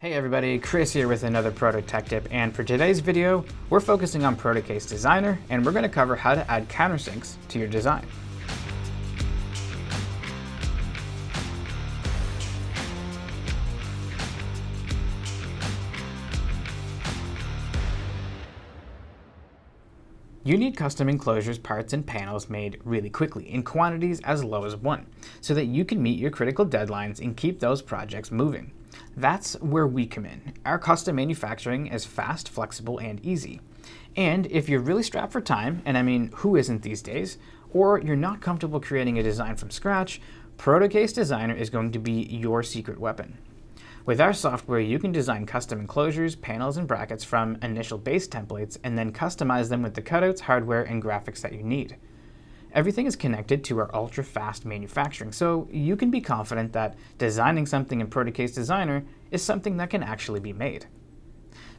Hey everybody, Chris here with another Proto Tech Tip, and for today's video, we're focusing on Protocase Designer, and we're going to cover how to add countersinks to your design. You need custom enclosures, parts, and panels made really quickly in quantities as low as 1, so that you can meet your critical deadlines and keep those projects moving. That's where we come in. Our custom manufacturing is fast, flexible, and easy. And if you're really strapped for time, and I mean, who isn't these days, or you're not comfortable creating a design from scratch, Protocase Designer is going to be your secret weapon. With our software, you can design custom enclosures, panels, and brackets from initial base templates and then customize them with the cutouts, hardware, and graphics that you need. Everything is connected to our ultra-fast manufacturing, so you can be confident that designing something in Protocase Designer is something that can actually be made.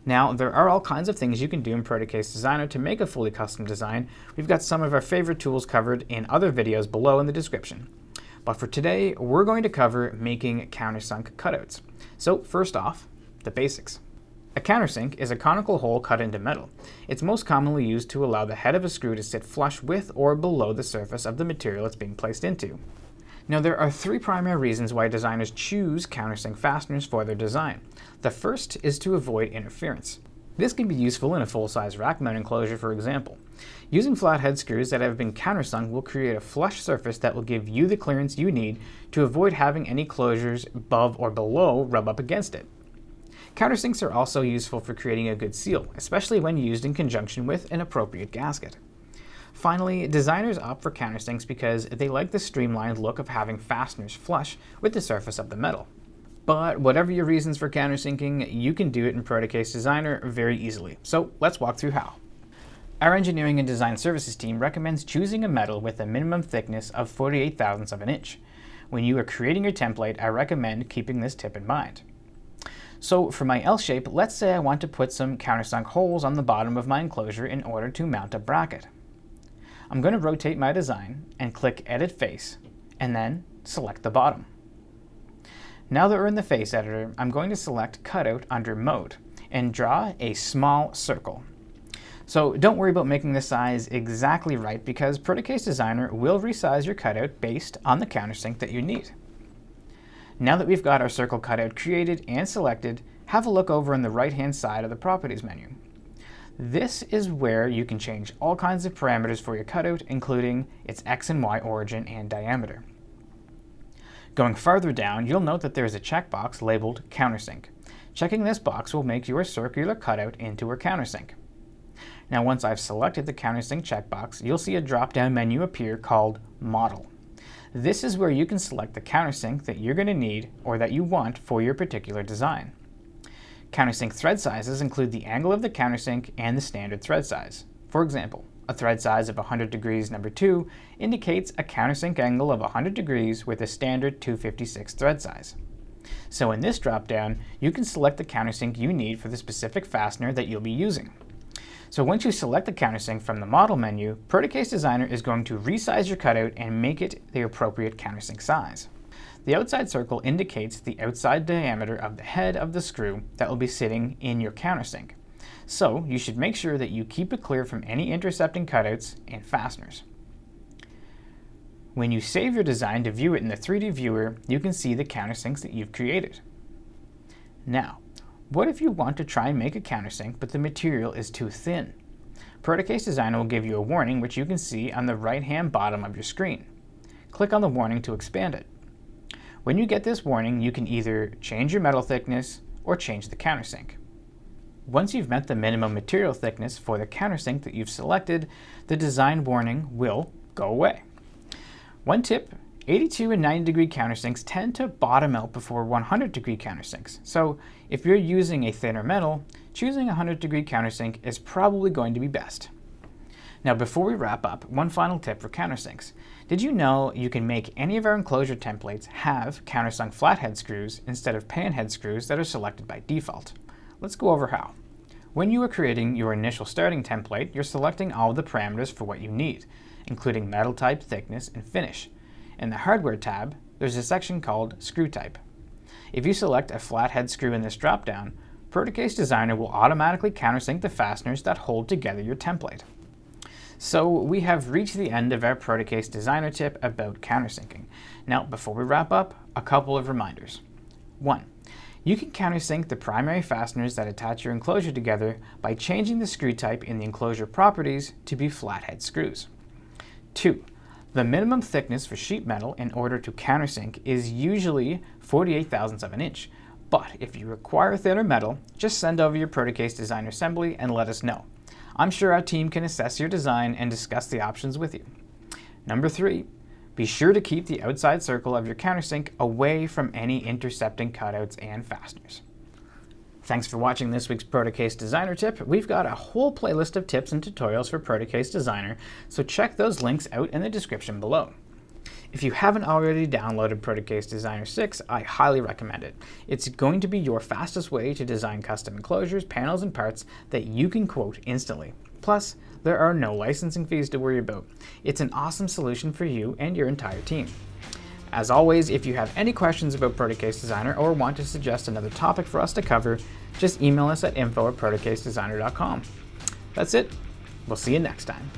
Now, there are all kinds of things you can do in Protocase Designer to make a fully custom design. We've got some of our favorite tools covered in other videos below in the description. But for today, we're going to cover making countersunk cutouts. So first off, the basics. A countersink is a conical hole cut into metal. It's most commonly used to allow the head of a screw to sit flush with or below the surface of the material it's being placed into. Now, there are 3 primary reasons why designers choose countersink fasteners for their design. The first is to avoid interference. This can be useful in a full-size rack mount enclosure, for example. Using flathead screws that have been countersunk will create a flush surface that will give you the clearance you need to avoid having any closures above or below rub up against it. Countersinks are also useful for creating a good seal, especially when used in conjunction with an appropriate gasket. Finally, designers opt for countersinks because they like the streamlined look of having fasteners flush with the surface of the metal. But whatever your reasons for countersinking, you can do it in Protocase Designer very easily. So let's walk through how. Our engineering and design services team recommends choosing a metal with a minimum thickness of 48 thousandths of an inch. When you are creating your template, I recommend keeping this tip in mind. So for my L shape, let's say I want to put some countersunk holes on the bottom of my enclosure in order to mount a bracket. I'm going to rotate my design and click Edit Face, and then select the bottom. Now that we're in the face editor, I'm going to select Cutout under Mode and draw a small circle. So don't worry about making the size exactly right because Protocase Designer will resize your cutout based on the countersink that you need. Now that we've got our circle cutout created and selected, have a look over on the right-hand side of the Properties menu. This is where you can change all kinds of parameters for your cutout, including its X and Y origin and diameter. Going farther down, you'll note that there is a checkbox labeled Countersink. Checking this box will make your circular cutout into a countersink. Now, once I've selected the Countersink checkbox, you'll see a drop-down menu appear called Model. This is where you can select the countersink that you're going to need or that you want for your particular design. Countersink thread sizes include the angle of the countersink and the standard thread size. For example, a thread size of 100 degrees number 2 indicates a countersink angle of 100 degrees with a standard 256 thread size. So in this drop-down, you can select the countersink you need for the specific fastener that you'll be using. So once you select the countersink from the Model menu, Protocase Designer is going to resize your cutout and make it the appropriate countersink size. The outside circle indicates the outside diameter of the head of the screw that will be sitting in your countersink. So you should make sure that you keep it clear from any intercepting cutouts and fasteners. When you save your design to view it in the 3D viewer, you can see the countersinks that you've created. Now, what if you want to try and make a countersink but the material is too thin? Protocase Designer will give you a warning which you can see on the right-hand bottom of your screen. Click on the warning to expand it. When you get this warning, you can either change your metal thickness or change the countersink. Once you've met the minimum material thickness for the countersink that you've selected, the design warning will go away. One tip: 82 and 90 degree countersinks tend to bottom out before 100 degree countersinks. So if you're using a thinner metal, choosing a 100 degree countersink is probably going to be best. Now before we wrap up, one final tip for countersinks. Did you know you can make any of our enclosure templates have countersunk flathead screws instead of panhead screws that are selected by default? Let's go over how. When you are creating your initial starting template, you're selecting all of the parameters for what you need, including metal type, thickness, and finish. In the Hardware tab, there's a section called Screw Type. If you select a flathead screw in this dropdown, Protocase Designer will automatically countersink the fasteners that hold together your template. So we have reached the end of our Protocase Designer tip about countersinking. Now, before we wrap up, a couple of reminders. 1. You can countersink the primary fasteners that attach your enclosure together by changing the screw type in the enclosure properties to be flathead screws. 2. The minimum thickness for sheet metal in order to countersink is usually 48 thousandths of an inch, but if you require thinner metal, just send over your Protocase Designer assembly and let us know. I'm sure our team can assess your design and discuss the options with you. Number 3, be sure to keep the outside circle of your countersink away from any intercepting cutouts and fasteners. Thanks for watching this week's Protocase Designer tip. We've got a whole playlist of tips and tutorials for Protocase Designer, so check those links out in the description below. If you haven't already downloaded Protocase Designer 6, I highly recommend it. It's going to be your fastest way to design custom enclosures, panels, and parts that you can quote instantly. Plus, there are no licensing fees to worry about. It's an awesome solution for you and your entire team. As always, if you have any questions about Protocase Designer or want to suggest another topic for us to cover, just email us at info@protocasedesigner.com. That's it. We'll see you next time.